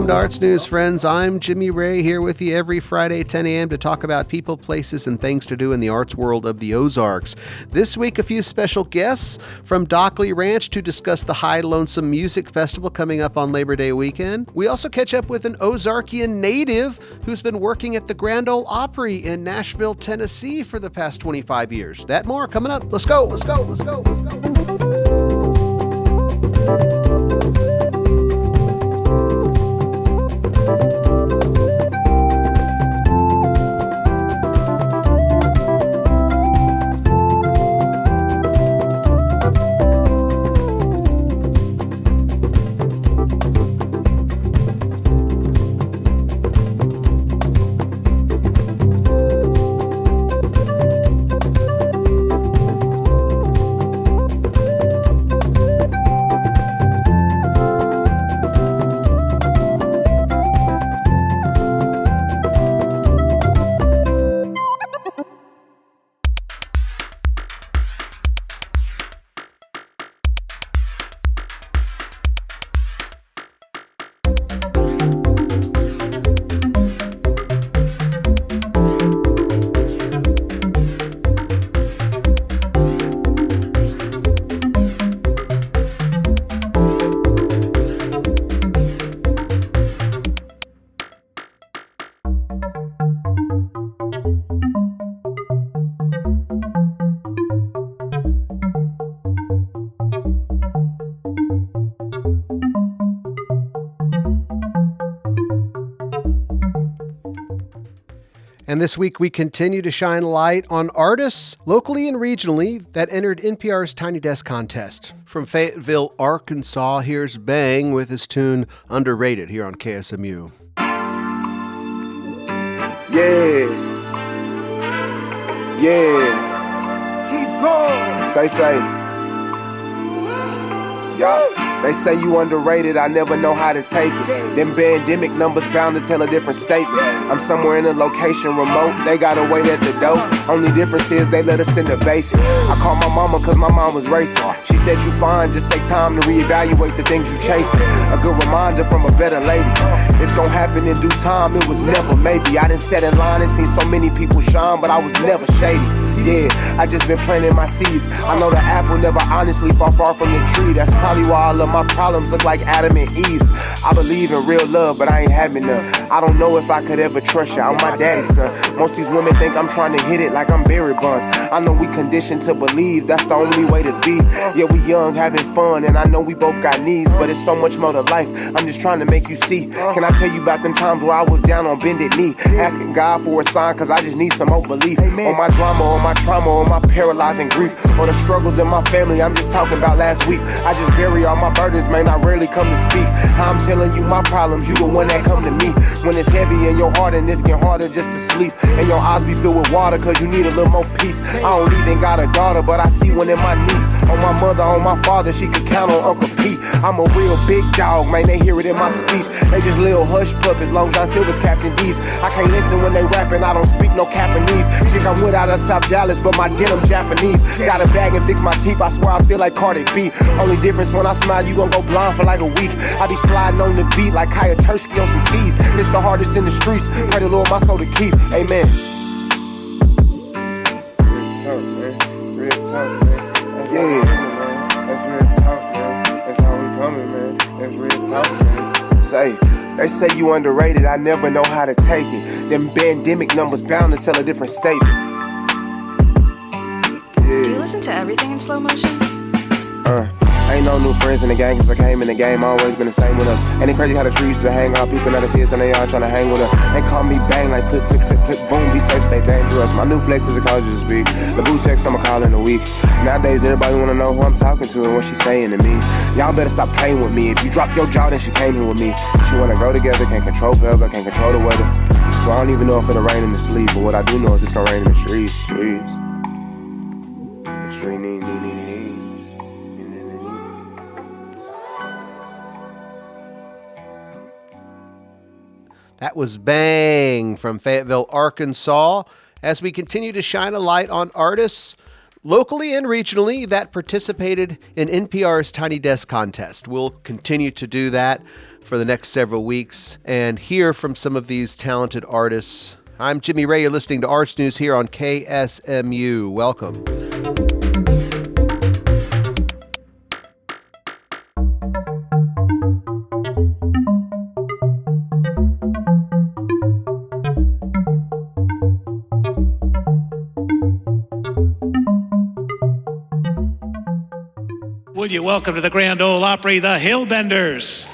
Welcome to Arts News, friends. I'm Jimmy Ray here with you every Friday, 10 a.m. to talk about people, places, and things to do in the arts world of the Ozarks. This week, a few special guests from Dockley Ranch to discuss the High Lonesome Music Festival coming up on Labor Day weekend. We also catch up with an Ozarkian native who's been working at the Grand Ole Opry in Nashville, Tennessee for the past 25 years. That more coming up. Let's go. And this week, we continue to shine light on artists, locally and regionally, that entered NPR's Tiny Desk contest. From Fayetteville, Arkansas, here's Bang with his tune Underrated here on KSMU. Yeah. Keep going. Say. Yeah. They say you underrated, I never know how to take it. Them pandemic numbers bound to tell a different statement. I'm somewhere in a location remote, they gotta wait at the door. Only difference is they let us in the basement. I called my mama cause my mom was racing. She said you fine, just take time to reevaluate the things you chasing. A good reminder from a better lady. It's gonna happen in due time, it was never maybe. I done sat in line and seen so many people shine, but I was never shady. Yeah, I just been planting my seeds. I know the apple never honestly fall far from the tree. That's probably why all of my problems look like Adam and Eve's. I believe in real love, but I ain't having none. I don't know if I could ever trust you. I'm my daddy's son. Most these women think I'm trying to hit it like I'm Barry Bonds. I know we conditioned to believe that's the only way to be. Yeah, we young, having fun, and I know we both got needs, but it's so much more to life. I'm just trying to make you see. Can I tell you about them times where I was down on bended knee, asking God for a sign, cause I just need some more belief. On my drama, on my trauma, on my paralyzing grief, on the struggles in my family, I'm just talking about last week. I just bury all my burdens, man, I rarely come to speak. How I'm telling you my problems, you the one that come to me. When it's heavy in your heart and it's getting harder just to sleep, and your eyes be filled with water cause you need a little more peace. I don't even got a daughter, but I see one in my niece. On my mother, on my father, she could count on Uncle Pete. I'm a real big dog, man, they hear it in my speech. They just little hush puppies, Long John Silver's Captain D's. I can't listen when they rapping, I don't speak no Japanese. Chick, I'm with out of South Dallas, but my denim Japanese. Got a bag and fix my teeth, I swear I feel like Cardi B. Only difference when I smile, you gon' go blind for like a week. I be sliding on the beat like Kaya Tursky on some skis. It's the hardest in the streets, pray the Lord my soul to keep, amen. Real talk, man. Yeah. That's real talk, man. That's how we coming, man. That's real talk, man. They say you underrated, I never know how to take it. Them pandemic numbers bound to tell a different statement. Yeah. Do you listen to everything in slow motion? Ain't no new friends in the gang, cause I came in the game, always been the same with us. Ain't it crazy how the tree used to hang out, people never see us and they all tryna hang with us. They call me bang like click, click, click, click, boom, be safe, stay dangerous. My new flex is a college to speak. The boot text I'ma call in a week. Nowadays everybody wanna know who I'm talking to and what she's saying to me. Y'all better stop playing with me. If you drop your jaw, then she came here with me. She wanna grow together, can't control forever, can't control the weather. So I don't even know if it'll rain in the sleep, but what I do know is it's gonna rain in the trees. The tree needs. That was Bang from Fayetteville, Arkansas. As we continue to shine a light on artists, locally and regionally that participated in NPR's Tiny Desk contest. We'll continue to do that for the next several weeks and hear from some of these talented artists. I'm Jimmy Ray. You're listening to Arts News here on KSMU. Welcome. Would you welcome to the Grand Ole Opry, the Hillbenders.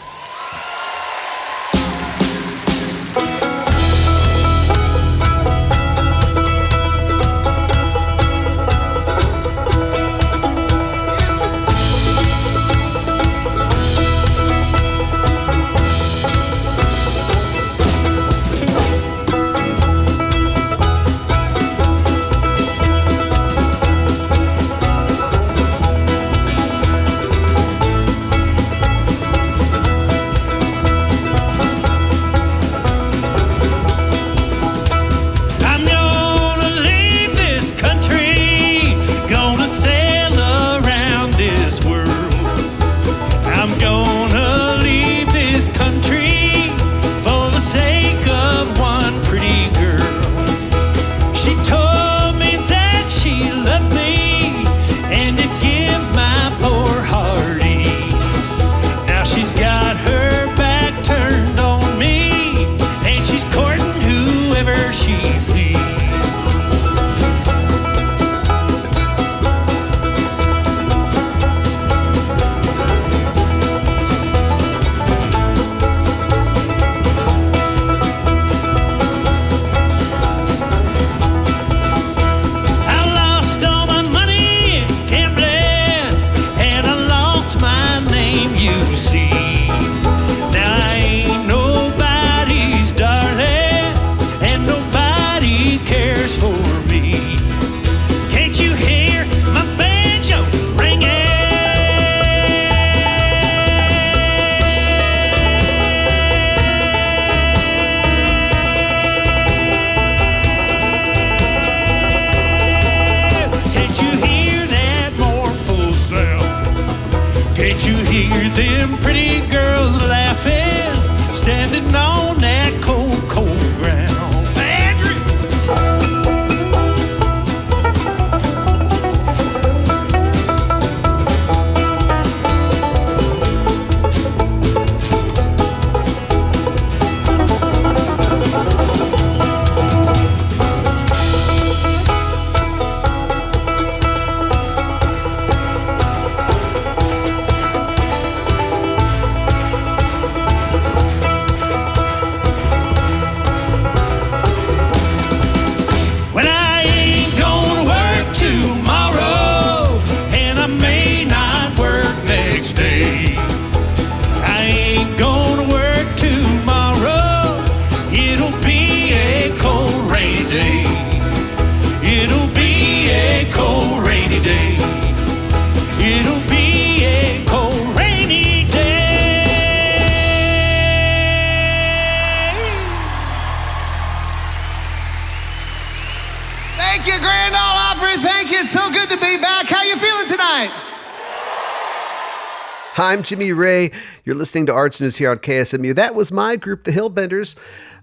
I'm Jimmy Ray. You're listening to Arts News here on KSMU. That was my group, the Hillbenders,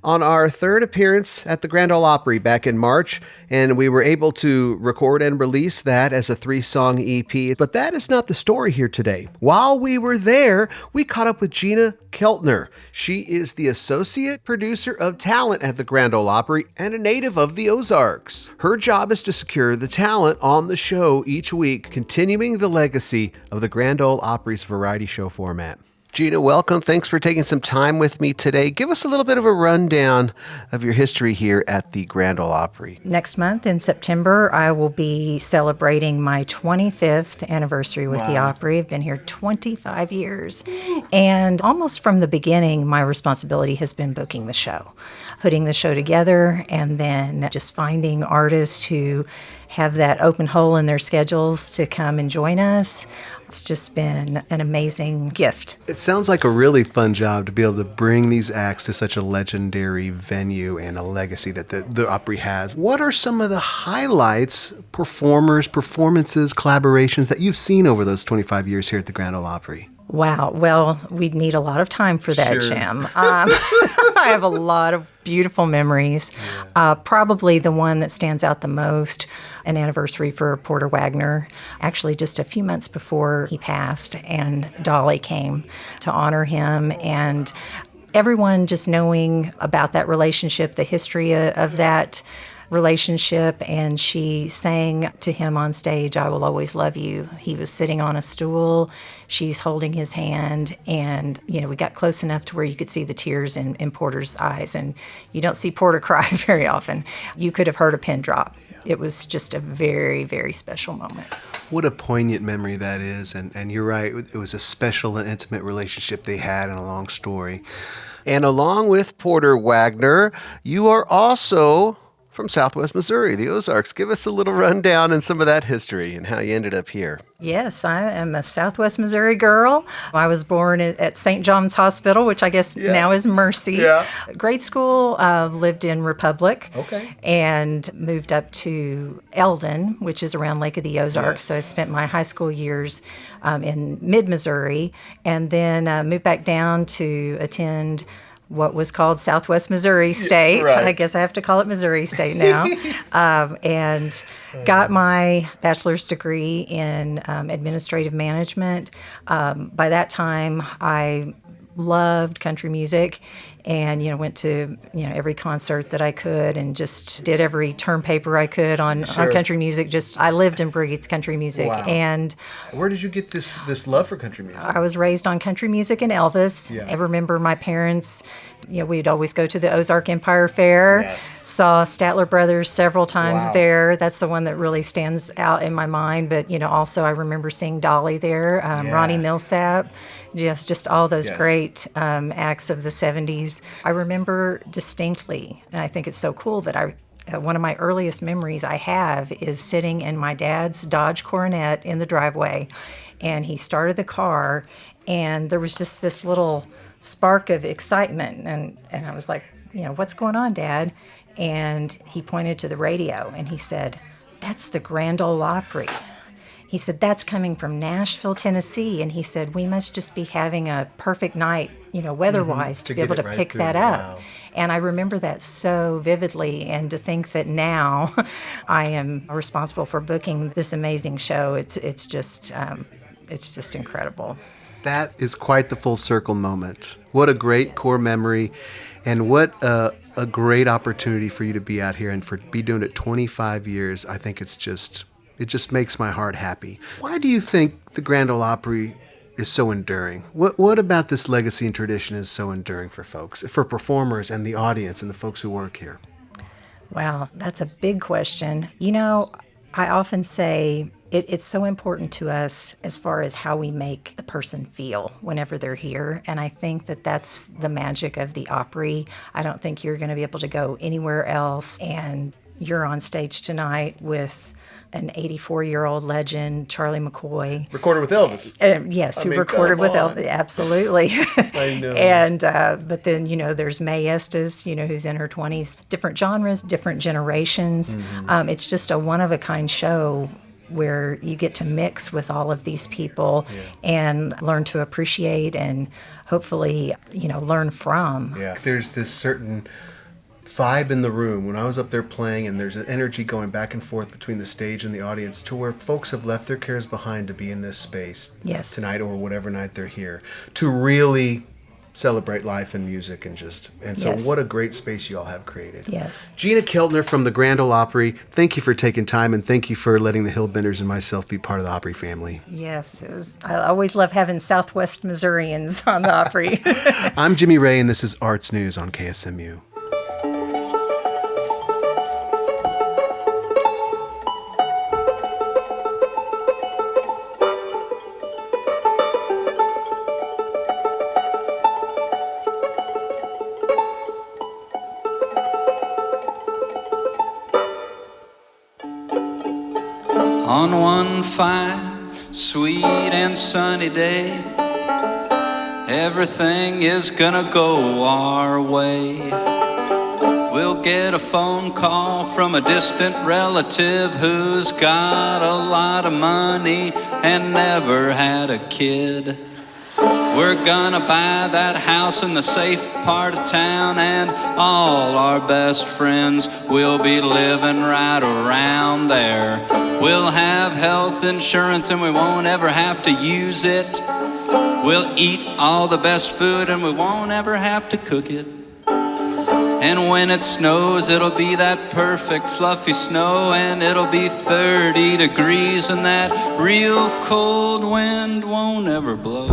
on our third appearance at the Grand Ole Opry back in March, and we were able to record and release that as a 3-song EP. But that is not the story here today. While we were there, we caught up with Gina Keltner. She is the associate producer of talent at the Grand Ole Opry and a native of the Ozarks. Her job is to secure the talent on the show each week, continuing the legacy of the Grand Ole Opry's variety show format. Gina, welcome. Thanks for taking some time with me today. Give us a little bit of a rundown of your history here at the Grand Ole Opry. Next month in September, I will be celebrating my 25th anniversary with the Opry. I've been here 25 years. And almost from the beginning, my responsibility has been booking the show, putting the show together, and then just finding artists who have that open hole in their schedules to come and join us. It's just been an amazing gift. It sounds like a really fun job to be able to bring these acts to such a legendary venue and a legacy that the Opry has. What are some of the highlights, performers, performances, collaborations that you've seen over those 25 years here at the Grand Ole Opry? Wow. Well, we'd need a lot of time for that, Sure. Jim. I have a lot of beautiful memories. Probably the one that stands out the most, an anniversary for Porter Wagner, actually just a few months before he passed, and Dolly came to honor him. And everyone just knowing about that relationship, the history of that relationship, and she sang to him on stage, "I Will Always Love You." He was sitting on a stool, she's holding his hand, and we got close enough to where you could see the tears in Porter's eyes, and you don't see Porter cry very often. You could have heard a pin drop. It was just a very, very special moment. What a poignant memory that is, and you're right, it was a special and intimate relationship they had and a long story. And along with Porter Wagner, you are also from Southwest Missouri, the Ozarks. Give us a little rundown on some of that history and how you ended up here. Yes, I am a Southwest Missouri girl. I was born at St. John's Hospital, which I guess now is Mercy. Yeah. Grade school, lived in Republic. Okay. And moved up to Eldon, which is around Lake of the Ozarks. Yes. So I spent my high school years in mid-Missouri, and then moved back down to attend what was called Southwest Missouri State. right. I guess I have to call it Missouri State now. And got my bachelor's degree in administrative management. By that time, I loved country music and went to every concert that I could and just did every term paper I could on country music. Just I lived and breathed country music. Wow. And Where did you get this love for country music? I was raised on country music and Elvis. Yeah. I remember my parents, we'd always go to the Ozark Empire Fair. Yes. Saw Statler Brothers several times Wow. there. That's the one that really stands out in my mind. But, also I remember seeing Dolly there, Ronnie Millsap, just all those Yes. great acts of the 70s. I remember distinctly, and I think it's so cool that one of my earliest memories I have is sitting in my dad's Dodge Coronet in the driveway, and he started the car, and there was just this little spark of excitement, and I was like, what's going on, Dad? And he pointed to the radio, and he said, "That's the Grand Ole Opry." He said, "That's coming from Nashville, Tennessee." And he said, "We must just be having a perfect night, weather-wise, to be get able it to right pick through. that up." Wow. And I remember that so vividly. And to think that now I am responsible for booking this amazing show, it's just incredible. That is quite the full circle moment. What a great core memory, and what a great opportunity for you to be out here and for be doing it 25 years. I think it just makes my heart happy. Why do you think the Grand Ole Opry is so enduring? What about this legacy and tradition is so enduring for folks, for performers and the audience and the folks who work here? Wow, that's a big question. I often say it's so important to us as far as how we make the person feel whenever they're here. And I think that that's the magic of the Opry. I don't think you're going to be able to go anywhere else. And you're on stage tonight with an 84-year-old legend, Charlie McCoy. Recorded with Elvis. Yes, who mean, recorded come with on. Elvis. Absolutely. I know. And, but then, there's Mae Estes, who's in her 20s. Different genres, different generations. Mm-hmm. It's just a one-of-a-kind show where you get to mix with all of these people and learn to appreciate and hopefully, learn from. Yeah. There's this certain vibe in the room when I was up there playing, and there's an energy going back and forth between the stage and the audience to where folks have left their cares behind to be in this space Yes. tonight or whatever night they're here to really celebrate life and music and so Yes. what a great space you all have created. Yes. Gina Keltner from the Grand Ole Opry, thank you for taking time, and thank you for letting the Hillbenders and myself be part of the Opry family. Yes, I always love having Southwest Missourians on the Opry. I'm Jimmy Ray, and this is Arts News on KSMU. On one fine, sweet and sunny day, everything is gonna go our way. We'll get a phone call from a distant relative who's got a lot of money and never had a kid. We're gonna buy that house in the safe part of town, and all our best friends will be living right around there. We'll have health insurance and we won't ever have to use it. We'll eat all the best food and we won't ever have to cook it. And when it snows, it'll be that perfect fluffy snow, and it'll be 30 degrees and that real cold wind won't ever blow.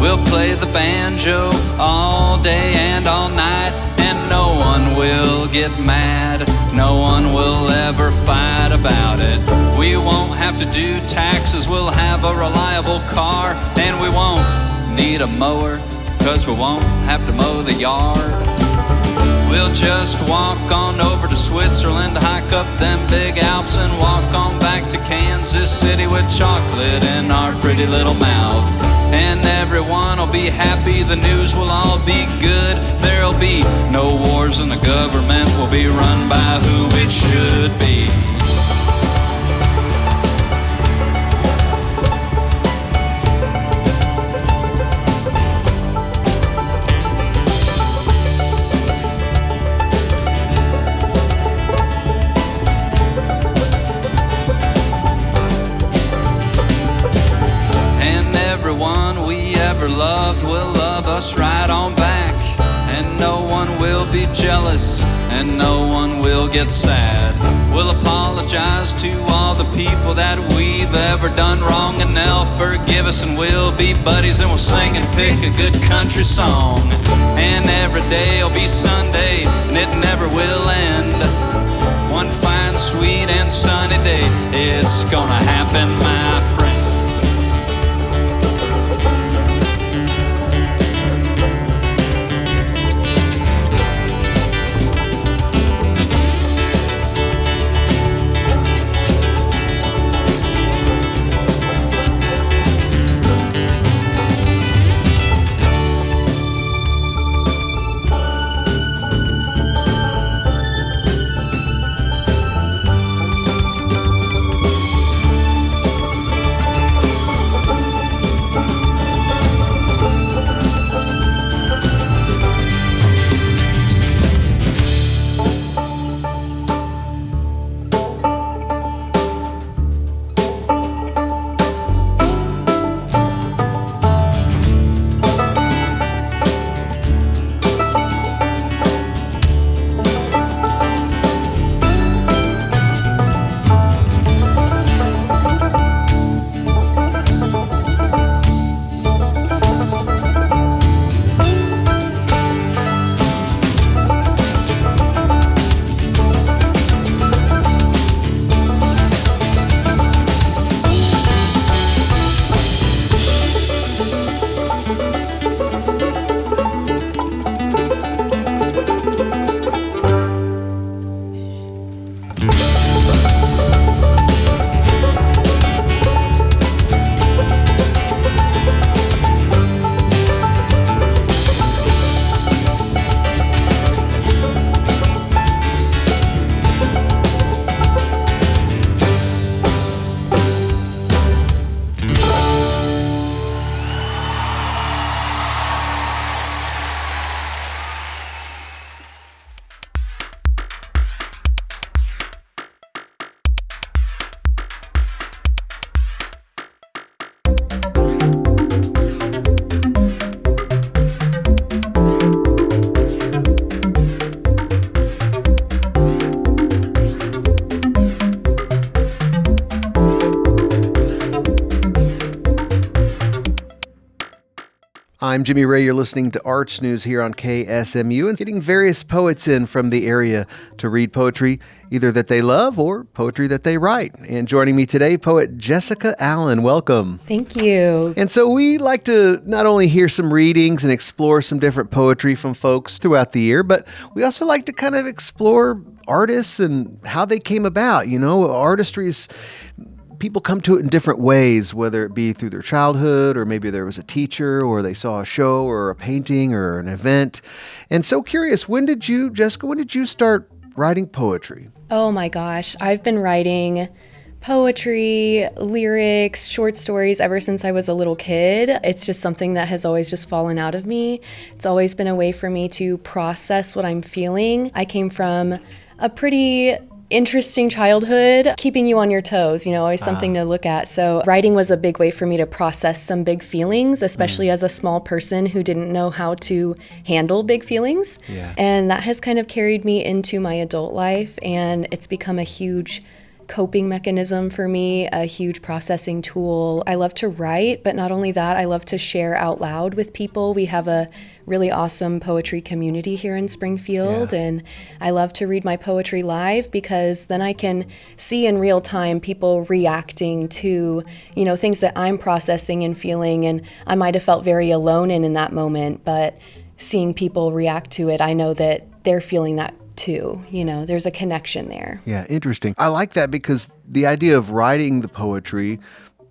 We'll play the banjo all day and all night, and no one will get mad. No one will ever fight about it. We won't have to do taxes, we'll have a reliable car, and we won't need a mower, 'cause we won't have to mow the yard. We'll just walk on over to Switzerland, hike up them big Alps, and walk on back to Kansas City with chocolate in our pretty little mouths. And everyone will be happy, the news will all be good. There'll be no wars and the government will be run by who it should be. Everyone we ever loved will love us right on back, and no one will be jealous and no one will get sad. We'll apologize to all the people that we've ever done wrong, and they'll forgive us, and we'll be buddies, and we'll sing and pick a good country song. And every day will be Sunday and it never will end. One fine, sweet and sunny day, it's gonna happen, my friend. I'm Jimmy Ray. You're listening to Arts News here on KSMU and getting various poets in from the area to read poetry, either that they love or poetry that they write. And joining me today, poet Jessica Allen. Welcome. Thank you. And so we like to not only hear some readings and explore some different poetry from folks throughout the year, but we also like to kind of explore artists and how they came about. You know, artistry is... People come to it in different ways, whether it be through their childhood or maybe there was a teacher or they saw a show or a painting or an event. And so curious, Jessica, when did you start writing poetry? Oh my gosh, I've been writing poetry, lyrics, short stories ever since I was a little kid. It's just something that has always just fallen out of me. It's always been a way for me to process what I'm feeling. I came from a pretty interesting childhood, keeping you on your toes, always something to look at. So writing was a big way for me to process some big feelings, especially as a small person who didn't know how to handle big feelings. Yeah. And that has kind of carried me into my adult life, and it's become a huge coping mechanism for me, a huge processing tool. I love to write, but not only that, I love to share out loud with people. We have a really awesome poetry community here in Springfield, and I love to read my poetry live because then I can see in real time people reacting to, things that I'm processing and feeling, and I might have felt very alone in that moment, but seeing people react to it, I know that they're feeling that too. There's a connection there. Yeah, interesting. I like that because the idea of writing the poetry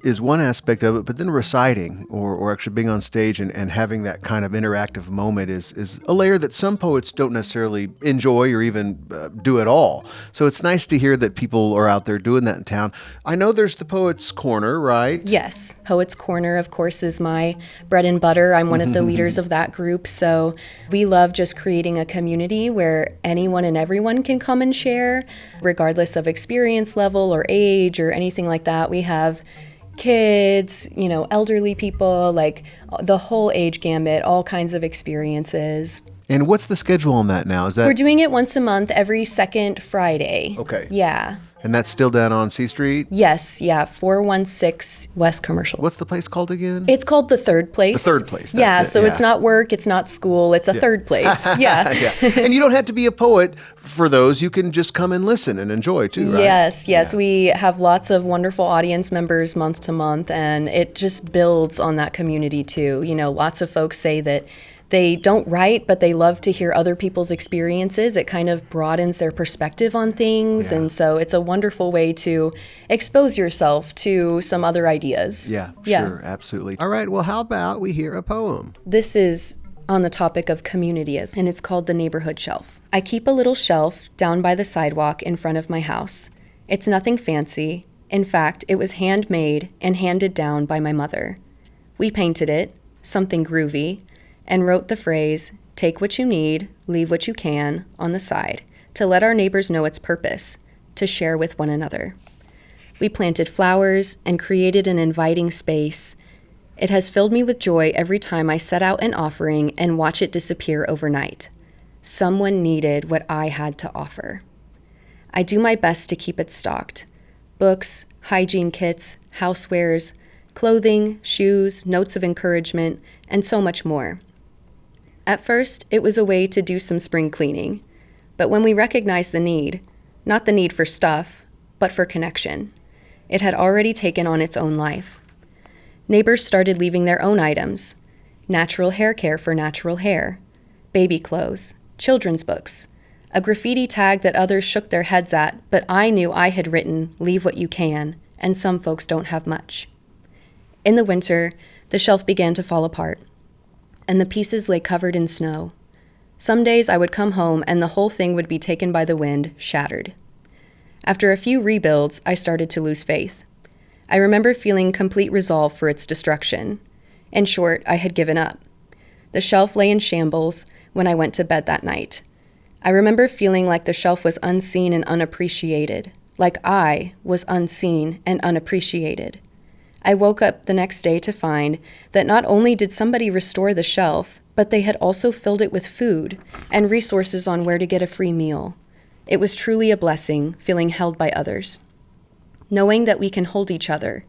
is one aspect of it, but then reciting or actually being on stage and having that kind of interactive moment is a layer that some poets don't necessarily enjoy or even do at all. So it's nice to hear that people are out there doing that in town. I know there's the Poets Corner, right? Yes. Poets Corner, of course, is my bread and butter. I'm one of the leaders of that group. So we love just creating a community where anyone and everyone can come and share, regardless of experience level or age or anything like that. We have kids, elderly people, like the whole age gamut, all kinds of experiences. And what's the schedule on that now? We're doing it once a month, every second Friday. Okay. Yeah. And that's still down on C Street? Yes, yeah, 416 West Commercial. What's the place called again? It's called The Third Place. The Third Place, that's yeah, it, so it's not work, it's not school, it's a third place. Yeah. And you don't have to be a poet for those. You can just come and listen and enjoy too, right? Yes. We have lots of wonderful audience members month to month, and it just builds on that community too. Lots of folks say that they don't write, but they love to hear other people's experiences. It kind of broadens their perspective on things. And so it's a wonderful way to expose yourself to some other ideas. Yeah, sure, absolutely. All right, well, how about we hear a poem? This is on the topic of communityism, and it's called The Neighborhood Shelf. I keep a little shelf down by the sidewalk in front of my house. It's nothing fancy. In fact, it was handmade and handed down by my mother. We painted it, something groovy, and wrote the phrase, "Take what you need, leave what you can," on the side, to let our neighbors know its purpose, to share with one another. We planted flowers and created an inviting space. It has filled me with joy every time I set out an offering and watch it disappear overnight. Someone needed what I had to offer. I do my best to keep it stocked. Books, hygiene kits, housewares, clothing, shoes, notes of encouragement, and so much more. At first, it was a way to do some spring cleaning, but when we recognized the need, not the need for stuff, but for connection, it had already taken on its own life. Neighbors started leaving their own items: natural hair care for natural hair, baby clothes, children's books, a graffiti tag that others shook their heads at, but I knew I had written, "Leave what you can," and some folks don't have much. In the winter, the shelf began to fall apart, and the pieces lay covered in snow. Some days I would come home and the whole thing would be taken by the wind, shattered. After a few rebuilds, I started to lose faith. I remember feeling complete resolve for its destruction. In short, I had given up. The shelf lay in shambles when I went to bed that night. I remember feeling like the shelf was unseen and unappreciated, like I was unseen and unappreciated. I woke up the next day to find that not only did somebody restore the shelf, but they had also filled it with food and resources on where to get a free meal. It was truly a blessing, feeling held by others. Knowing that we can hold each other.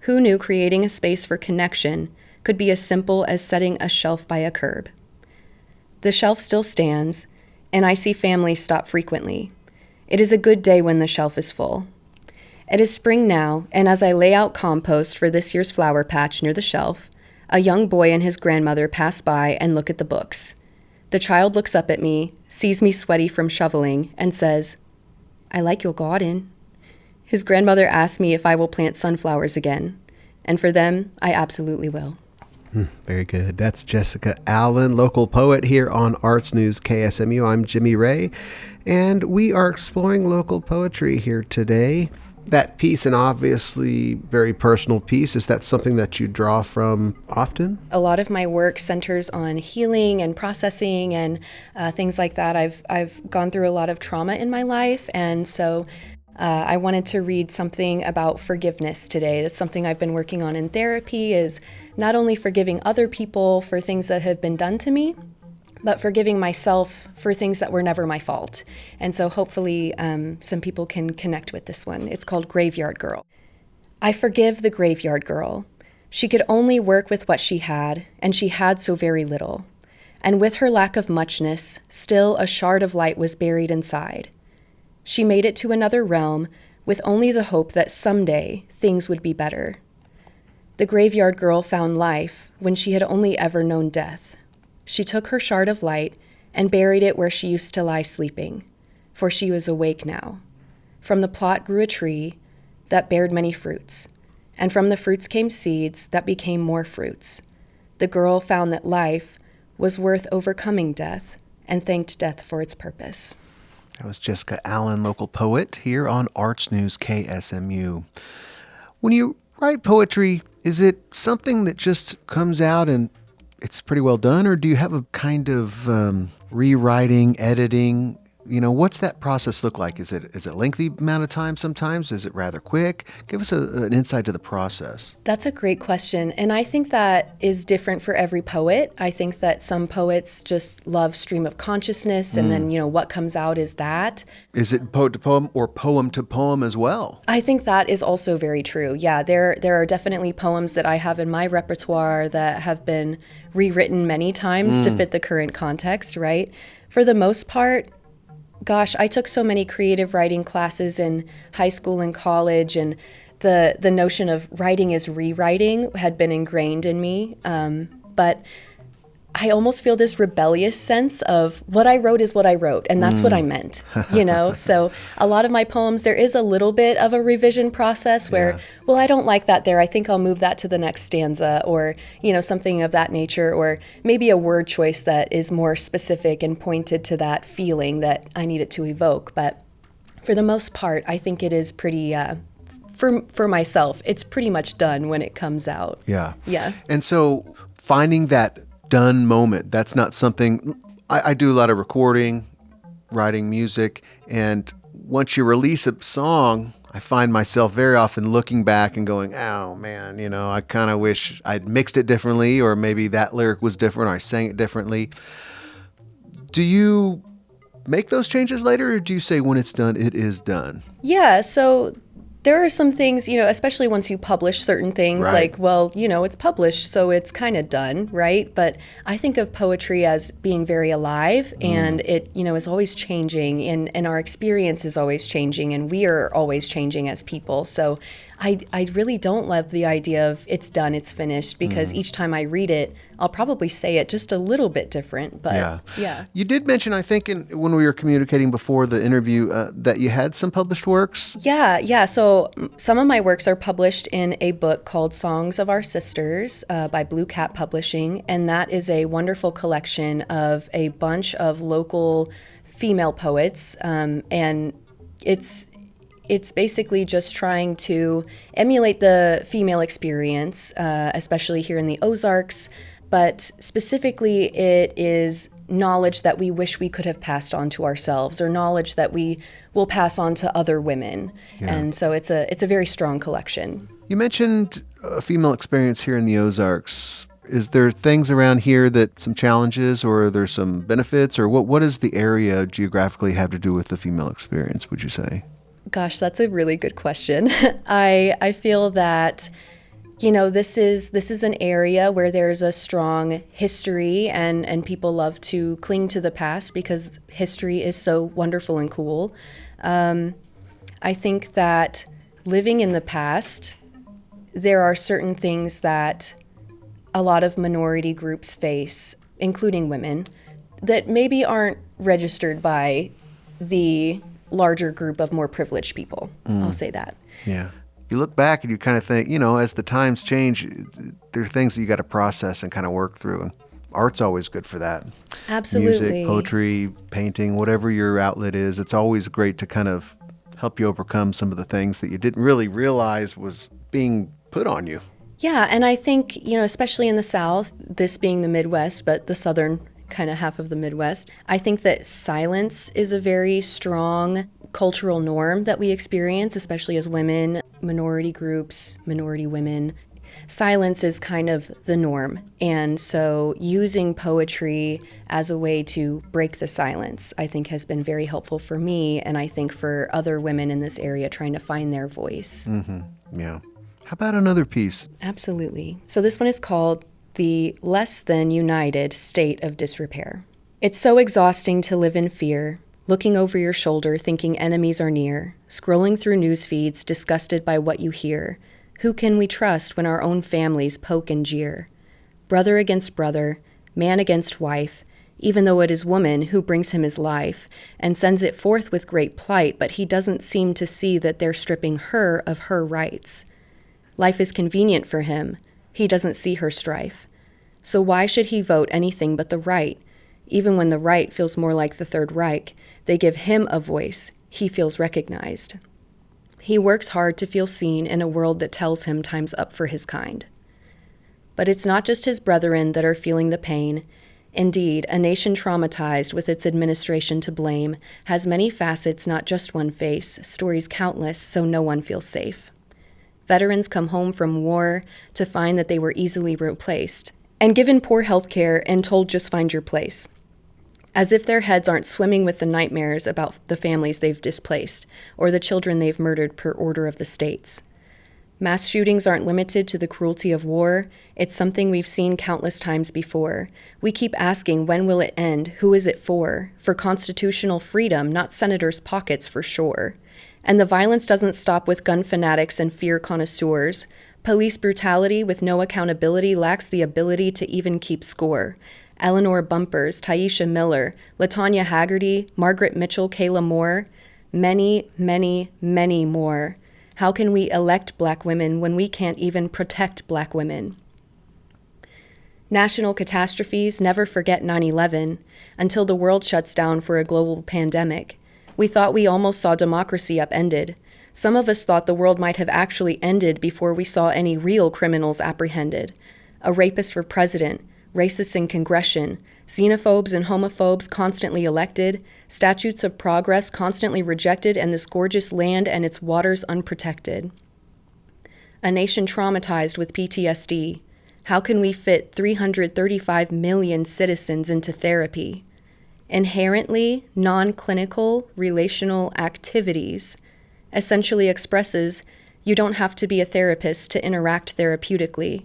Who knew creating a space for connection could be as simple as setting a shelf by a curb. The shelf still stands, and I see families stop frequently. It is a good day when the shelf is full. It is spring now, and as I lay out compost for this year's flower patch near the shelf, a young boy and his grandmother pass by and look at the books. The child looks up at me, sees me sweaty from shoveling, and says, "I like your garden." His grandmother asks me if I will plant sunflowers again, and for them, I absolutely will. Very good. That's Jessica Allen, local poet here on Arts News KSMU. I'm Jimmy Ray, and we are exploring local poetry here today. That piece, an obviously very personal piece, is that something that you draw from often? A lot of my work centers on healing and processing and things like that. I've gone through a lot of trauma in my life, and so I wanted to read something about forgiveness today. That's something I've been working on in therapy, is not only forgiving other people for things that have been done to me, but forgiving myself for things that were never my fault. And so hopefully some people can connect with this one. It's called Graveyard Girl. I forgive the graveyard girl. She could only work with what she had, and she had so very little. And with her lack of muchness, still a shard of light was buried inside. She made it to another realm with only the hope that someday things would be better. The graveyard girl found life when she had only ever known death. She took her shard of light and buried it where she used to lie sleeping, for she was awake now. From the plot grew a tree that bared many fruits, and from the fruits came seeds that became more fruits. The girl found that life was worth overcoming death and thanked death for its purpose. That was Jessica Allen, local poet here on Arts News KSMU. When you write poetry, is it something that just comes out and it's pretty well done, or do you have a kind of rewriting, editing? What's that process look like? Is it a lengthy amount of time sometimes? Is it rather quick? Give us an insight to the process. That's a great question. And I think that is different for every poet. I think that some poets just love stream of consciousness, and then, what comes out is that. Is it poet to poem or poem to poem as well? I think that is also very true. Yeah, there are definitely poems that I have in my repertoire that have been rewritten many times to fit the current context, right? For the most part, gosh, I took so many creative writing classes in high school and college, and the notion of writing as rewriting had been ingrained in me. But I almost feel this rebellious sense of what I wrote is what I wrote, and that's what I meant, So a lot of my poems, there is a little bit of a revision process where, well, I don't like that there. I think I'll move that to the next stanza, or, something of that nature, or maybe a word choice that is more specific and pointed to that feeling that I need it to evoke. But for the most part, I think it is pretty, for myself, it's pretty much done when it comes out. Yeah. Yeah. And so finding that done moment, that's not something I do a lot of recording, writing music, and once you release a song, I find myself very often looking back and going, oh man, I kind of wish I'd mixed it differently, or maybe that lyric was different, or I sang it differently. Do you make those changes later, or do you say when it's done, it is done? Yeah, so there are some things, especially once you publish certain things, right. Like, well, it's published, so it's kind of done, right? But I think of poetry as being very alive, and it, is always changing, and our experience is always changing, and we are always changing as people. So I really don't love the idea of it's done, it's finished, because each time I read it, I'll probably say it just a little bit different. But yeah. You did mention, I think, when we were communicating before the interview, that you had some published works. Yeah. So some of my works are published in a book called Songs of Our Sisters by Blue Cat Publishing, and that is a wonderful collection of a bunch of local female poets, and it's basically just trying to emulate the female experience, especially here in the Ozarks, but specifically it is knowledge that we wish we could have passed on to ourselves, or knowledge that we will pass on to other women. Yeah. And so it's a very strong collection. You mentioned a female experience here in the Ozarks. Is there things around here that some challenges, or are there some benefits, or what does the area geographically have to do with the female experience, would you say? Gosh, that's a really good question. I feel that This is an area where there's a strong history and people love to cling to the past because history is so wonderful and cool. I think that living in the past, there are certain things that a lot of minority groups face, including women, that maybe aren't registered by the larger group of more privileged people. I'll say that. Yeah. You look back and you kind of think, as the times change, there's things that you got to process and kind of work through. And art's always good for that. Absolutely. Music, poetry, painting, whatever your outlet is, it's always great to kind of help you overcome some of the things that you didn't really realize was being put on you. Yeah, and I think, especially in the South, this being the Midwest, but the southern kind of half of the Midwest, I think that silence is a very strong cultural norm that we experience, especially as women, minority groups, minority women. Silence is kind of the norm. And so using poetry as a way to break the silence, I think has been very helpful for me, and I think for other women in this area trying to find their voice. Mm-hmm. Yeah. How about another piece? Absolutely. So this one is called The Less Than United State of Disrepair. It's so exhausting to live in fear, looking over your shoulder thinking enemies are near, scrolling through news feeds disgusted by what you hear. Who can we trust when our own families poke and jeer? Brother against brother, man against wife, even though it is woman who brings him his life and sends it forth with great plight, but he doesn't seem to see that they're stripping her of her rights. Life is convenient for him. He doesn't see her strife. So why should he vote anything but the right? Even when the right feels more like the Third Reich, they give him a voice. He feels recognized. He works hard to feel seen in a world that tells him time's up for his kind. But it's not just his brethren that are feeling the pain. Indeed, a nation traumatized with its administration to blame has many facets, not just one face, stories countless, so no one feels safe. Veterans come home from war to find that they were easily replaced and given poor health care and told just find your place. As if their heads aren't swimming with the nightmares about the families they've displaced or the children they've murdered per order of the states. Mass shootings aren't limited to the cruelty of war. It's something we've seen countless times before. We keep asking, when will it end? Who is it for? For constitutional freedom, not senators' pockets for sure. And the violence doesn't stop with gun fanatics and fear connoisseurs. Police brutality with no accountability lacks the ability to even keep score. Eleanor Bumpers, Tyisha Miller, LaTanya Haggerty, Margaret Mitchell, Kayla Moore, many, many, many more. How can we elect Black women when we can't even protect Black women? National catastrophes never forget 9/11 until the world shuts down for a global pandemic. We thought we almost saw democracy upended. Some of us thought the world might have actually ended before we saw any real criminals apprehended. A rapist for president, racists in Congression, xenophobes and homophobes constantly elected, statutes of progress constantly rejected, and this gorgeous land and its waters unprotected. A nation traumatized with PTSD. How can we fit 335 million citizens into therapy? Inherently non-clinical relational activities essentially expresses you don't have to be a therapist to interact therapeutically.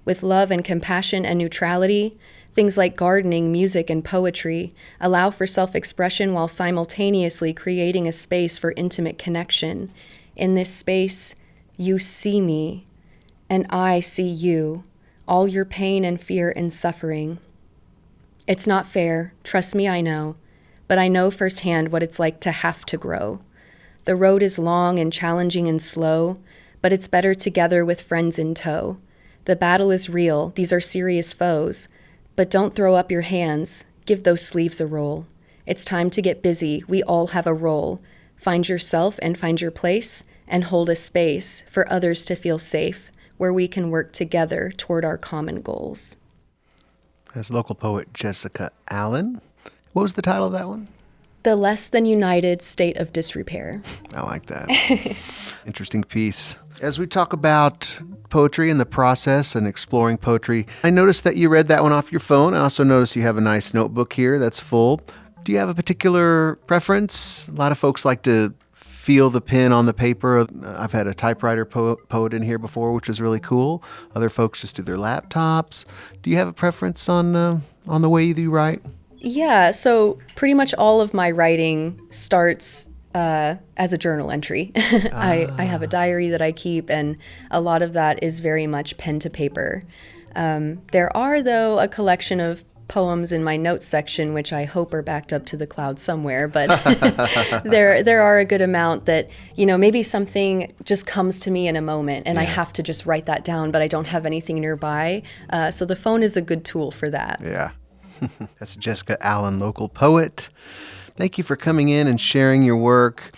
With love and compassion and neutrality, things like gardening, music, and poetry allow for self-expression while simultaneously creating a space for intimate connection. In this space, you see me, and I see you, all your pain and fear and suffering. It's not fair, trust me, I know, but I know firsthand what it's like to have to grow. The road is long and challenging and slow, but it's better together with friends in tow. The battle is real, these are serious foes, but don't throw up your hands, give those sleeves a roll. It's time to get busy, we all have a role. Find yourself and find your place, and hold a space for others to feel safe, where we can work together toward our common goals. That's local poet Jessica Allen. What was the title of that one? The Less Than United State of Disrepair. I like that. Interesting piece. As we talk about poetry and the process and exploring poetry, I noticed that you read that one off your phone. I also noticed you have a nice notebook here that's full. Do you have a particular preference? A lot of folks like to feel the pen on the paper. I've had a typewriter poet in here before, which is really cool. Other folks just do their laptops. Do you have a preference on the way you write? Yeah, so pretty much all of my writing starts as a journal entry. I have a diary that I keep, and a lot of that is very much pen to paper. There are, though, a collection of poems in my notes section, which I hope are backed up to the cloud somewhere, but there are a good amount that, maybe something just comes to me in a moment and I have to just write that down, but I don't have anything nearby. So the phone is a good tool for that. Yeah. That's Jessica Allen, local poet. Thank you for coming in and sharing your work.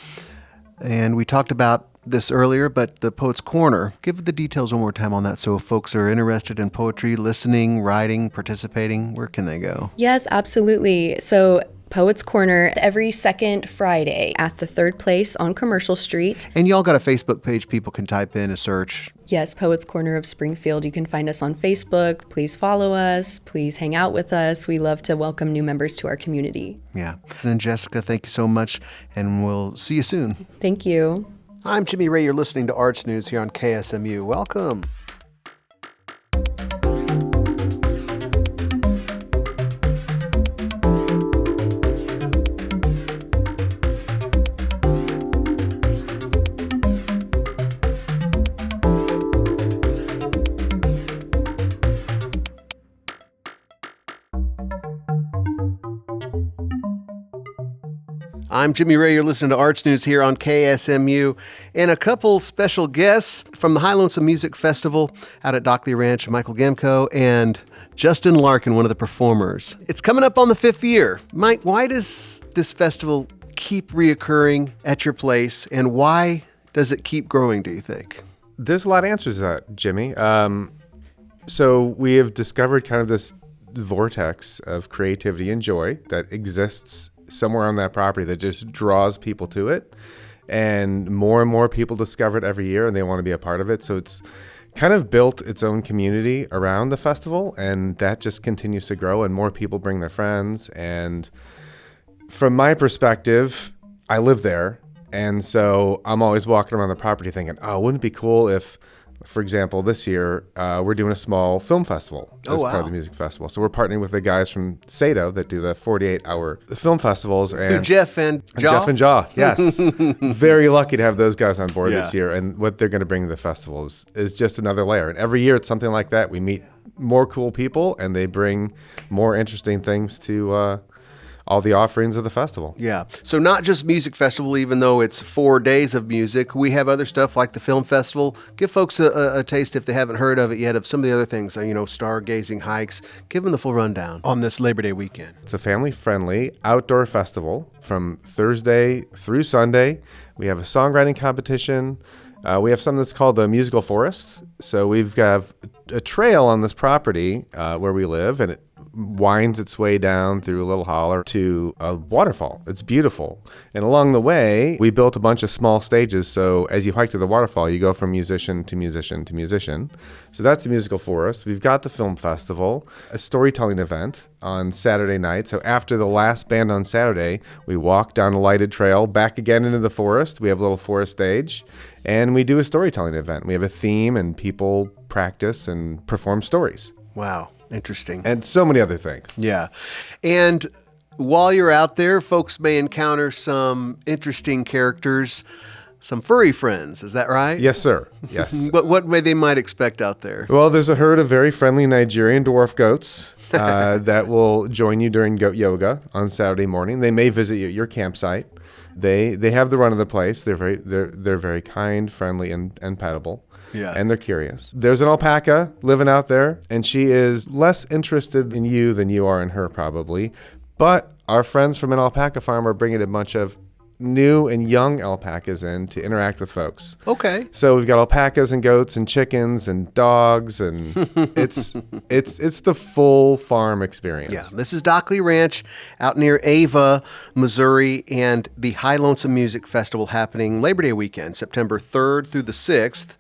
And we talked about this earlier, but the Poet's Corner, give the details one more time on that. So if folks are interested in poetry, listening, writing, participating, where can they go? Yes, absolutely. So Poet's Corner every second Friday at the Third Place on Commercial Street. And y'all got a Facebook page people can type in a search. Yes, Poet's Corner of Springfield. You can find us on Facebook. Please follow us. Please hang out with us. We love to welcome new members to our community. Yeah. And Jessica, thank you so much, and we'll see you soon. Thank you. I'm Jimmy Ray. You're listening to Arts News here on KSMU. Welcome. I'm Jimmy Ray. You're listening to Arts News here on KSMU. And a couple special guests from the High Lonesome Music Festival out at Dockley Ranch, Michael Gemko and Justin Larkin, one of the performers. It's coming up on the 5th year. Mike, why does this festival keep reoccurring at your place, and why does it keep growing, do you think? There's a lot of answers to that, Jimmy. So we have discovered kind of this vortex of creativity and joy that exists somewhere on that property that just draws people to it, and more people discover it every year and they want to be a part of it. So it's kind of built its own community around the festival, and that just continues to grow, and more people bring their friends. And from my perspective, I live there, and so I'm always walking around the property thinking, oh, wouldn't it be cool if, for example, this year, we're doing a small film festival as part of the music festival. So we're partnering with the guys from Sato that do the 48-hour film festivals. And Jeff and Jaw? Jeff and Jaw, yes. Very lucky to have those guys on board this year. And what they're going to bring to the festival is just another layer. And every year it's something like that. We meet more cool people, and they bring more interesting things to all the offerings of the festival. Yeah. So not just music festival, even though it's 4 days of music. We have other stuff like the film festival. Give folks a taste, if they haven't heard of it yet, of some of the other things, stargazing hikes. Give them the full rundown on this Labor Day weekend. It's a family-friendly outdoor festival from Thursday through Sunday. We have a songwriting competition. We have something that's called the Musical Forest. So we've got a trail on this property where we live, and it winds its way down through a little holler to a waterfall. It's beautiful. And along the way, we built a bunch of small stages. So as you hike to the waterfall, you go from musician to musician to musician. So that's the Musical Forest. We've got the film festival, a storytelling event on Saturday night. So after the last band on Saturday, we walk down a lighted trail back again into the forest. We have a little forest stage, and we do a storytelling event. We have a theme, and people practice and perform stories. Wow. Interesting. And so many other things. Yeah. And while you're out there, folks may encounter some interesting characters, some furry friends. Is that right? Yes, sir. Yes. What may they might expect out there? Well, there's a herd of very friendly Nigerian dwarf goats that will join you during goat yoga on Saturday morning. They may visit you at your campsite. They have the run of the place. They're very kind, friendly, and pettable. Yeah. And they're curious. There's an alpaca living out there, and she is less interested in you than you are in her, probably. But our friends from an alpaca farm are bringing a bunch of new and young alpacas in to interact with folks. Okay. So we've got alpacas and goats and chickens and dogs, and it's the full farm experience. Yeah, this is Dockley Ranch out near Ava, Missouri, and the High Lonesome Music Festival happening Labor Day weekend, September 3rd through the 6th.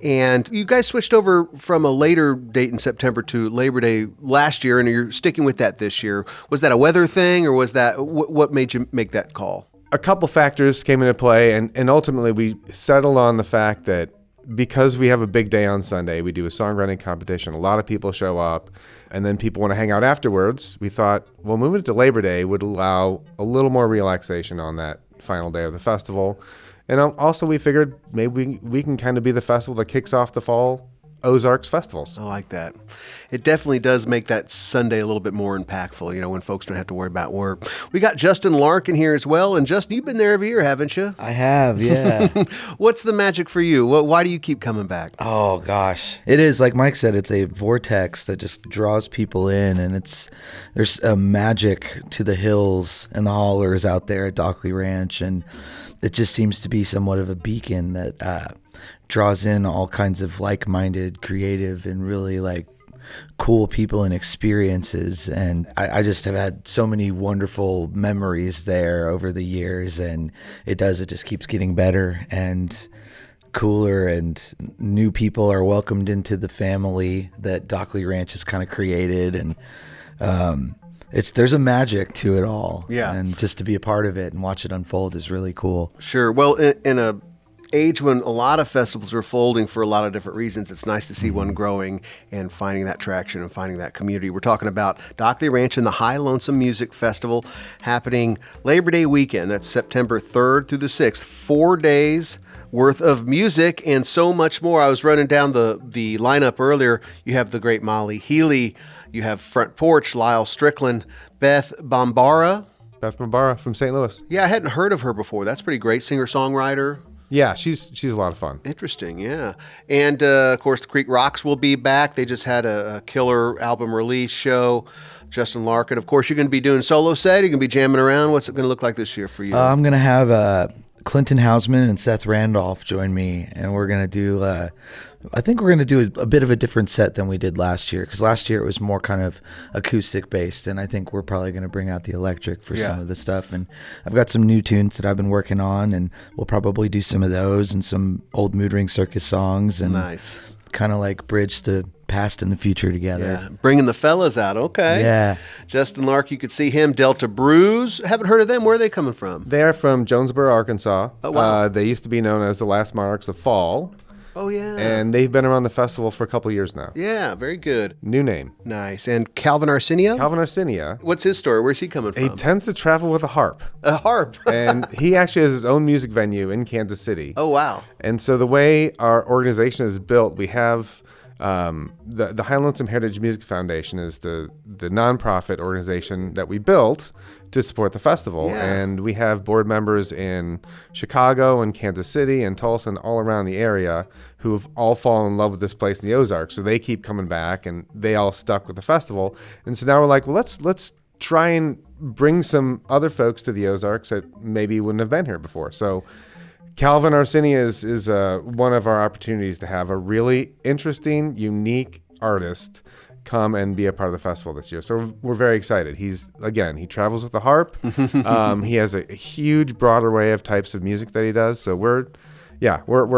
And you guys switched over from a later date in September to Labor Day last year, and you're sticking with that this year. Was that a weather thing, or was that what made you make that call? a couple factors came into play, and ultimately we settled on the fact that because we have a big day on Sunday, we do a songwriting competition. A lot of people show up, and then people want to hang out afterwards. We thought, well, moving it to Labor Day would allow a little more relaxation on that final day of the festival. And also we figured maybe we can kind of be the festival that kicks off the fall Ozarks festivals. I like that. It definitely does make that Sunday a little bit more impactful, when folks don't have to worry about work. We got Justin Larkin here as well. And Justin, you've been there every year, haven't you? I have, yeah. What's the magic for you? Why do you keep coming back? Oh, gosh. It is, like Mike said, it's a vortex that just draws people in. And there's a magic to the hills and the hollers out there at Dockley Ranch. And it just seems to be somewhat of a beacon that draws in all kinds of like-minded, creative, and really cool people and experiences. And I just have had so many wonderful memories there over the years, and it just keeps getting better and cooler, and new people are welcomed into the family that Dockley Ranch has kind of created. And there's a magic to it all. Yeah. And just to be a part of it and watch it unfold is really cool. Sure. Well, in a age when a lot of festivals are folding for a lot of different reasons, it's nice to see one growing and finding that traction and finding that community. We're talking about Dockley Ranch and the High Lonesome Music Festival happening Labor Day weekend. That's September 3rd through the 6th. 4 days worth of music and so much more. I was running down the lineup earlier. You have the great Molly Healy. You have Front Porch, Lyle Strickland, Beth Bambara. Beth Bambara from St. Louis. Yeah, I hadn't heard of her before. That's pretty great. Singer-songwriter. Yeah, she's a lot of fun. Interesting, yeah. And, of course, the Creek Rocks will be back. They just had a killer album release show. Justin Larkin. Of course, you're going to be doing solo set. You're going to be jamming around. What's it going to look like this year for you? I'm going to have Clinton Hausman and Seth Randolph join me, and we're going to do I think we're going to do a bit of a different set than we did last year, because last year it was more kind of acoustic based, and I think we're probably going to bring out the electric for some of the stuff. And I've got some new tunes that I've been working on, and we'll probably do some of those and some old Mood Ring Circus songs, and nice. Kind of bridge the past and the future together. Yeah, bringing the fellas out. Okay. Yeah. Justin Lark, you could see him. Delta Brews. Haven't heard of them. Where are they coming from? They are from Jonesboro, Arkansas. Oh, wow. They used to be known as the Last Monarchs of Fall. Oh, yeah. And they've been around the festival for a couple of years now. Yeah, very good. New name. Nice. And Calvin Arsenio? Calvin Arsenio. What's his story? Where's he coming from? He tends to travel with a harp. A harp? And he actually has his own music venue in Kansas City. Oh, wow. And so the way our organization is built, we have the High Lonesome Heritage Music Foundation is the nonprofit organization that we built to support the festival. Yeah. And we have board members in Chicago and Kansas City and Tulsa and all around the area who have all fallen in love with this place in the Ozarks. So they keep coming back, and they all stuck with the festival. And so now we're like, well, let's try and bring some other folks to the Ozarks that maybe wouldn't have been here before. So Calvin Arsenio is one of our opportunities to have a really interesting, unique artist come and be a part of the festival this year. So we're very excited. He travels with the harp. He has a huge, broad array of types of music that he does. So we're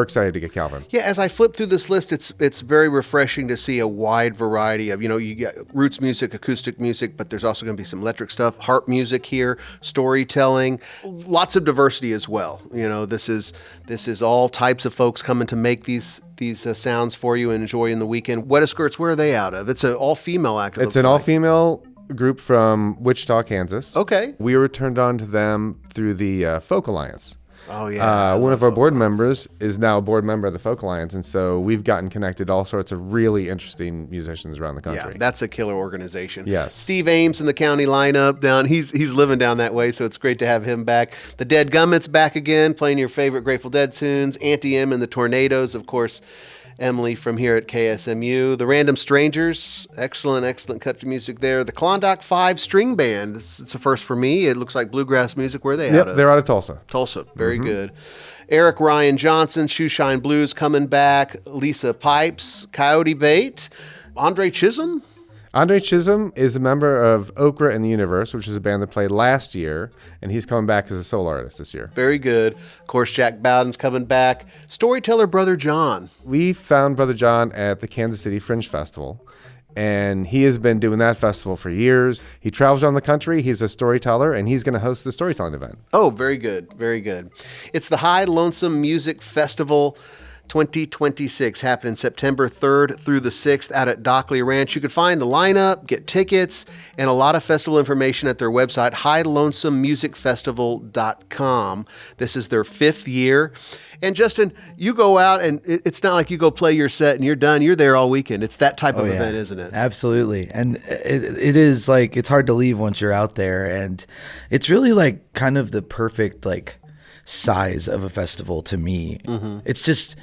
excited to get Calvin. Yeah, as I flip through this list, it's very refreshing to see a wide variety of, you get roots music, acoustic music, but there's also going to be some electric stuff, harp music here, storytelling, lots of diversity as well. This is all types of folks coming to make these sounds for you and enjoy in the weekend. Weta Skirts, where are they out of? It's an all-female act. It's an all-female group from Wichita, Kansas. Okay. We were turned on to them through the Folk Alliance. Oh, yeah. One of our board members is now a board member of the Folk Alliance, and so we've gotten connected to all sorts of really interesting musicians around the country. Yeah, that's a killer organization. Yes. Steve Ames in the county lineup down. He's living down that way, so it's great to have him back. The Dead Gummits back again, playing your favorite Grateful Dead tunes. Auntie M and the Tornadoes, of course. Emily from here at KSMU. The Random Strangers, excellent country music there. The Klondike 5 String Band, it's a first for me. It looks like bluegrass music. Where are they out of? They're out of Tulsa. Tulsa, very good. Eric Ryan Johnson, Shoeshine Blues coming back. Lisa Pipes, Coyote Bait. Andre Chisholm? Andre Chisholm is a member of Okra and the Universe, which is a band that played last year, and he's coming back as a solo artist this year. Very good. Of course, Jack Bowden's coming back. Storyteller Brother John. We found Brother John at the Kansas City Fringe Festival, And he has been doing that festival for years. He travels around the country. He's a storyteller, and he's going to host the storytelling event. Oh, very good. Very good. It's the High Lonesome Music Festival 2026, happening September 3rd through the 6th out at Dockley Ranch. You can find the lineup, get tickets, and a lot of festival information at their website, highlonesomemusicfestival.com. This is their 5th year. And Justin, you go out, and it's not like you go play your set and you're done. You're there all weekend. It's that type of event, isn't it? Absolutely. And it is like, it's hard to leave once you're out there. And it's really like kind of the perfect like size of a festival to me. Mm-hmm. It's just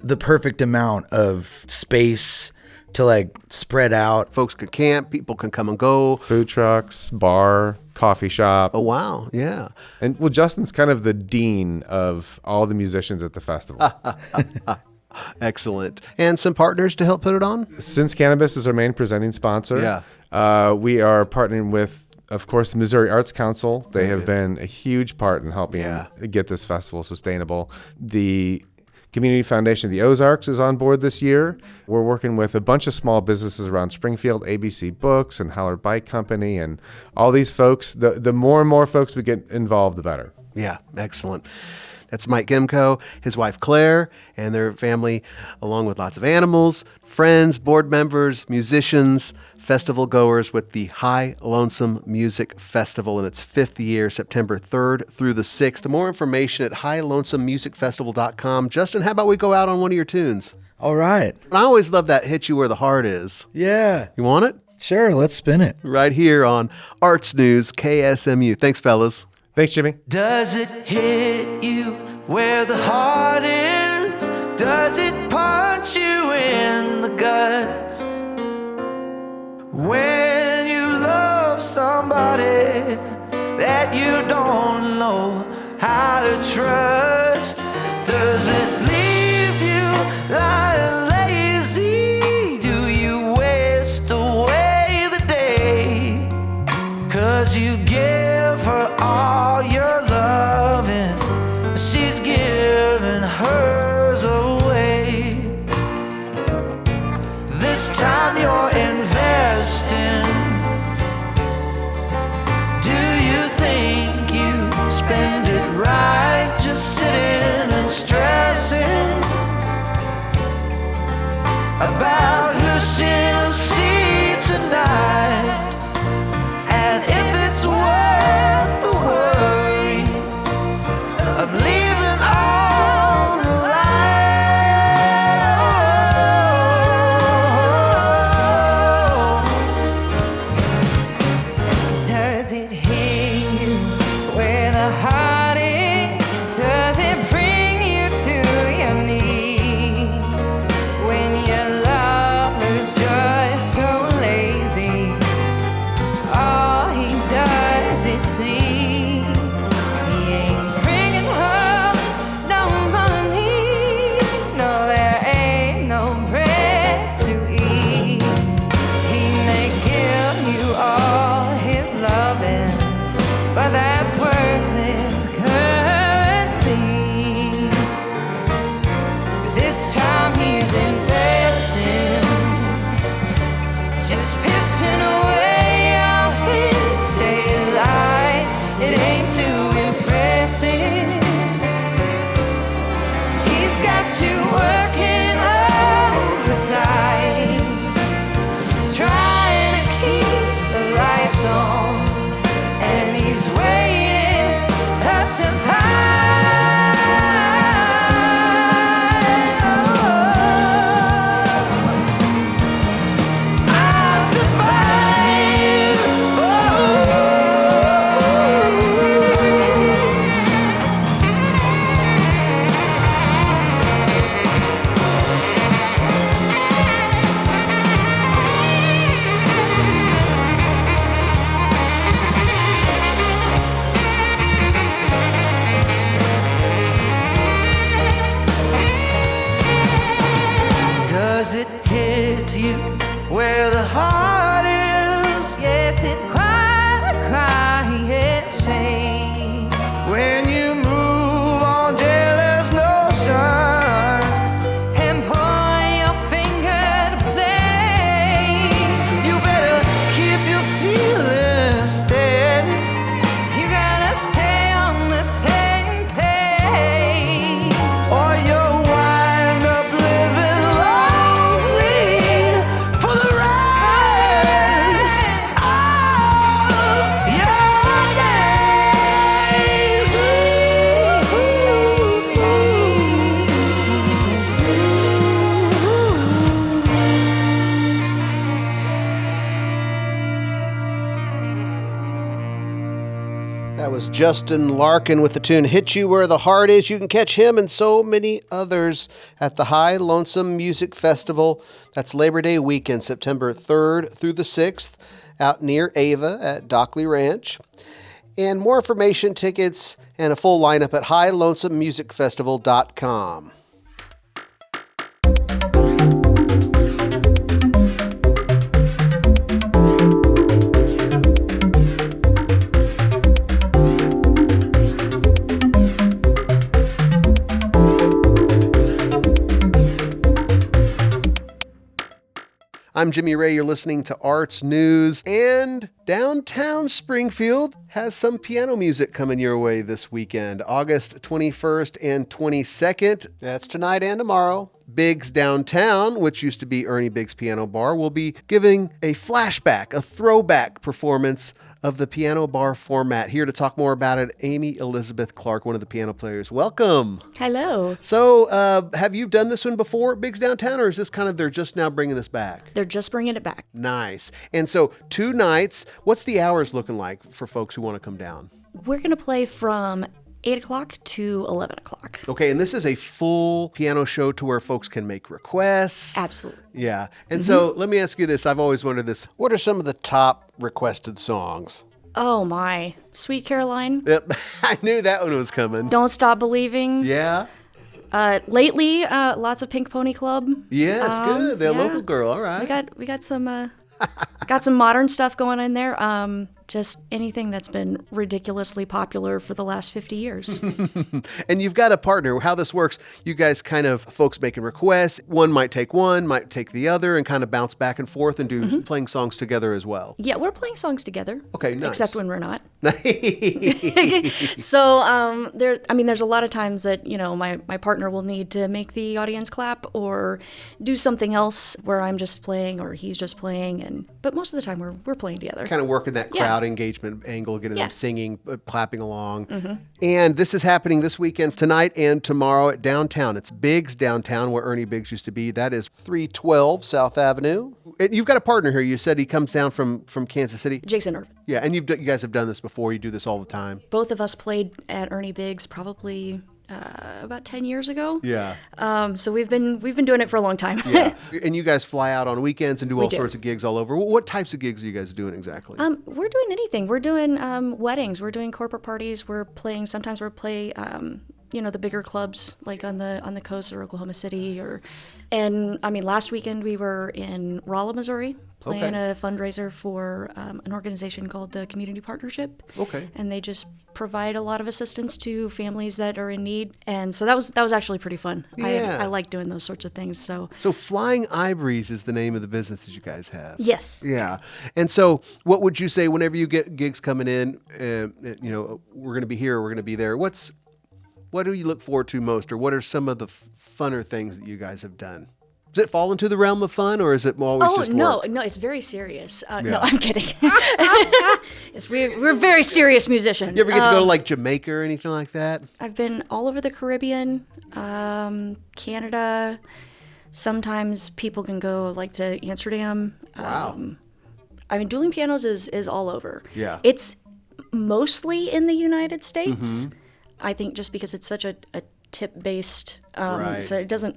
the perfect amount of space to like spread out. Folks can camp, people can come and go. Food trucks, bar, coffee shop. Oh, wow. Yeah. And well, Justin's kind of the dean of all the musicians at the festival. Excellent. And some partners to help put it on? Since Cannabis is our main presenting sponsor, we are partnering with, of course, the Missouri Arts Council. They have been a huge part in helping get this festival sustainable. The Community Foundation of the Ozarks is on board this year. We're working with a bunch of small businesses around Springfield, ABC Books and Howler Bike Company, and all these folks. The more and more folks we get involved, the better. Yeah, excellent. That's Mike Gemco, his wife Claire, and their family, along with lots of animals, friends, board members, musicians, festival goers with the High Lonesome Music Festival in its 5th year, September 3rd through the 6th. The more information at highlonesomemusicfestival.com. Justin, how about we go out on one of your tunes? All right. I always love that Hit You Where the Heart Is. Yeah. You want it? Sure, let's spin it. Right here on Arts News KSMU. Thanks, fellas. Thanks, Jimmy. Does it hit you where the heart is? Does it punch you in the guts? When you love somebody that you don't know how to trust, does it leave you lying lazy? Do you waste away the day? 'Cause you give her all your loving, she's giving hers away. This time you're investing. Do you think you spend it right, just sitting and stressing about who she'll see tonight? And if it's worth the worry of leaving all the light. Does it hit you where the heart is? Does it bring you to your knees when your lover's just so lazy? All he does is sleep. He ain't bringing home no money. No, there ain't no bread to eat. He may give you all his loving, but that's worthless currency. This time he's investing, just pissing away all his daylight. It ain't too impressive. He's got you working overtime, just trying to keep the lights on, and he's waiting up to find. Up to find. Does it hit you where the heart is? Yes, it's quite a crying shame When you move on jealous notions, and point your finger to blame. That was Justin Larkin with the tune Hit You Where the Heart Is. You can catch him and so many others at the High Lonesome Music Festival. That's Labor Day weekend, September 3rd through the 6th, out near Ava at Dockley Ranch. And more information, tickets, and a full lineup at highlonesomemusicfestival.com. I'm Jimmy Ray. You're listening to Arts News. And downtown Springfield has some piano music coming your way this weekend, August 21st and 22nd. That's tonight and tomorrow. Biggs Downtown, which used to be Ernie Biggs Piano Bar, will be giving a flashback, a throwback performance of the piano bar format. Here to talk more about it, Amy Elizabeth Clark, one of the piano players. Welcome. Hello. So, have you done this one before at Biggs Downtown, or is this kind of, they're just now bringing this back? They're just bringing it back. Nice. And so 2 nights, what's the hours looking like for folks who want to come down? We're going to play from 8 o'clock to 11 o'clock. Okay, and this is a full piano show to where folks can make requests. Absolutely. Yeah. And so let me ask you this. I've always wondered this. What are some of the top requested songs? Oh my. Sweet Caroline. Yep. I knew that one was coming. Don't Stop Believing. Yeah. Lately, lots of Pink Pony Club. Yeah, it's good. They're a local girl. All right. We got some got some modern stuff going in there. Just anything that's been ridiculously popular for the last 50 years. And you've got a partner. How this works, you guys kind of, folks making requests, one, might take the other, and kind of bounce back and forth and do playing songs together as well. Yeah, we're playing songs together. Okay, nice. Except when we're not. So there's a lot of times that, my partner will need to make the audience clap or do something else where I'm just playing or he's just playing, but most of the time we're playing together. Kind of working that crowd engagement angle, getting them singing, clapping along. And this is happening this weekend, tonight and tomorrow at downtown. It's Biggs Downtown, where Ernie Biggs used to be. That is 312 South Avenue. And you've got a partner here. You said he comes down from Kansas City. Jason Irvin. Yeah, and you guys have done this before. You do this all the time. Both of us played at Ernie Biggs probably about 10 years ago. Yeah. So we've been doing it for a long time. Yeah. And you guys fly out on weekends and do all sorts of gigs all over. What types of gigs are you guys doing exactly? We're doing anything. We're doing weddings. We're doing corporate parties. Sometimes we'll play the bigger clubs like on the coast or Oklahoma City last weekend we were in Rolla, Missouri, playing a fundraiser for an organization called the Community Partnership. Okay. And they just provide a lot of assistance to families that are in need. And so that was actually pretty fun. Yeah. I like doing those sorts of things. So Flying Ivories is the name of the business that you guys have. Yes. Yeah. And so what would you say whenever you get gigs coming in, we're going to be here, we're going to be there. What do you look forward to most, or what are some of the funner things that you guys have done? Does it fall into the realm of fun, or is it always just work? No, it's very serious. No, I'm kidding. We're very serious musicians. You ever get to go to like Jamaica or anything like that? I've been all over the Caribbean, Canada. Sometimes people can go like to Amsterdam. Wow. Dueling Pianos is all over. Yeah. It's mostly in the United States. I think just because it's such a tip-based, so it doesn't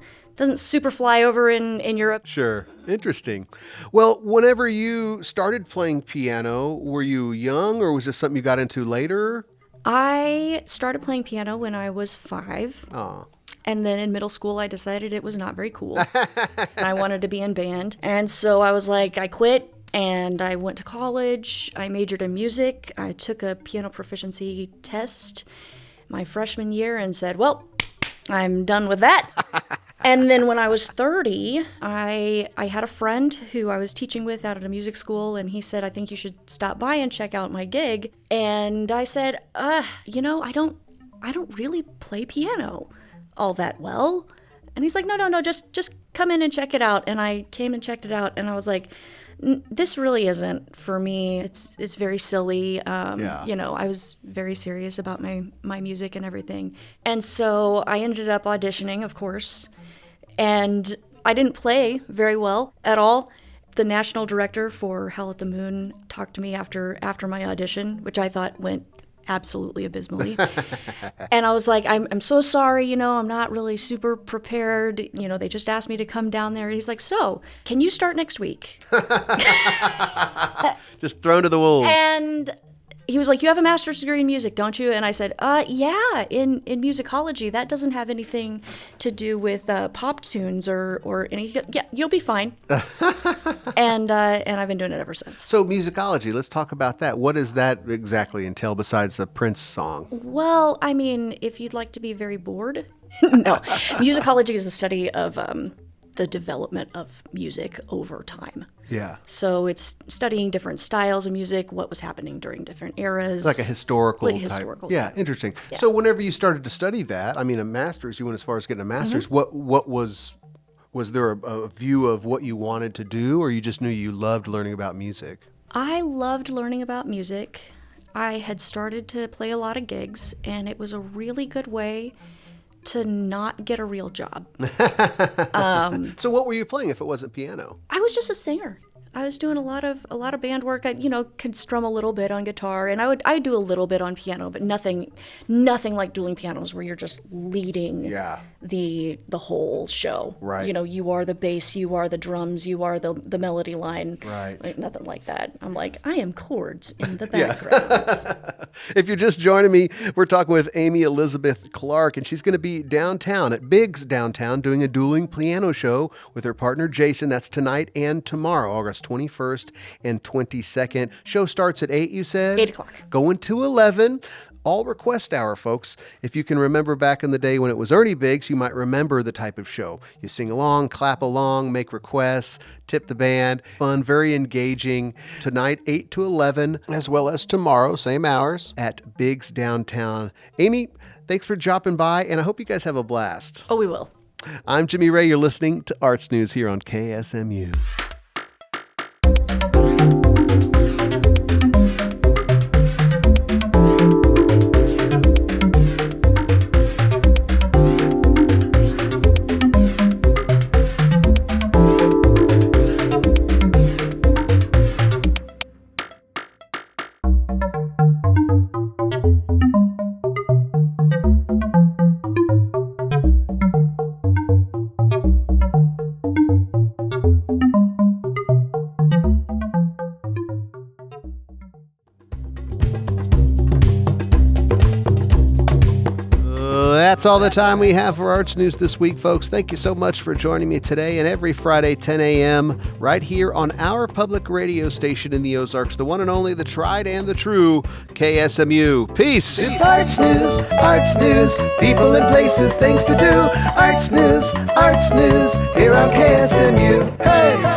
super fly over in Europe. Sure. Interesting. Well, whenever you started playing piano, were you young, or was this something you got into later? I started playing piano when I was 5. Oh. And then in middle school, I decided it was not very cool. And I wanted to be in band. And so I was like, I quit. And I went to college. I majored in music. I took a piano proficiency test my freshman year and said, well, I'm done with that. And then when I was 30, I had a friend who I was teaching with out at a music school, and he said, I think you should stop by and check out my gig. And I said, I don't really play piano all that well. And he's like, no, just come in and check it out. And I came and checked it out, and I was like, this really isn't for me. It's very silly. I was very serious about my music and everything. And so I ended up auditioning, of course, and I didn't play very well at all. The national director for Hell at the Moon talked to me after my audition, which I thought went absolutely abysmally. And I was like, I'm so sorry, I'm not really super prepared. They just asked me to come down there. And he's like, so, can you start next week? Just thrown to the wolves. And he was like, you have a master's degree in music, don't you? And I said, yeah, in musicology. That doesn't have anything to do with pop tunes or anything. Yeah, you'll be fine. And I've been doing it ever since. So musicology, let's talk about that. What does that exactly entail besides the Prince song? Well, I mean, if you'd like to be very bored. No. Musicology is the study of the development of music over time. Yeah. So it's studying different styles of music, what was happening during different eras. Like a historical type. Historical. Yeah, interesting. Yeah. So whenever you started to study that, I mean, a master's, you went as far as getting a master's. Mm-hmm. What was there a view of what you wanted to do, or you just knew you loved learning about music? I loved learning about music. I had started to play a lot of gigs, and it was a really good way to not get a real job. So what were you playing if it wasn't piano? I was just a singer. I was doing a lot of band work. I, could strum a little bit on guitar, and I do a little bit on piano, but nothing like dueling pianos where you're just leading the whole show. Right. You are the bass, you are the drums, you are the melody line. Right. Like, nothing like that. I'm like, I am chords in the background. If you're just joining me, we're talking with Amy Elizabeth Clark, and she's going to be downtown at Biggs downtown doing a dueling piano show with her partner Jason. That's tonight and tomorrow, August 21st and 22nd. Show starts at 8, you said? 8 o'clock. Going to 11. All request hour, folks. If you can remember back in the day when it was Ernie Biggs, you might remember the type of show. You sing along, clap along, make requests, tip the band. Fun, very engaging. Tonight, 8 to 11, as well as tomorrow, same hours, at Biggs downtown. Amy, thanks for dropping by, and I hope you guys have a blast. Oh, we will. I'm Jimmy Ray. You're listening to Arts News here on KSMU. That's all the time we have for Arts News this week, folks. Thank you so much for joining me today and every Friday, 10 a.m., right here on our public radio station in the Ozarks, the one and only, the tried and the true KSMU. Peace. It's Arts News, people and places, things to do. Arts News, here on KSMU. Hey!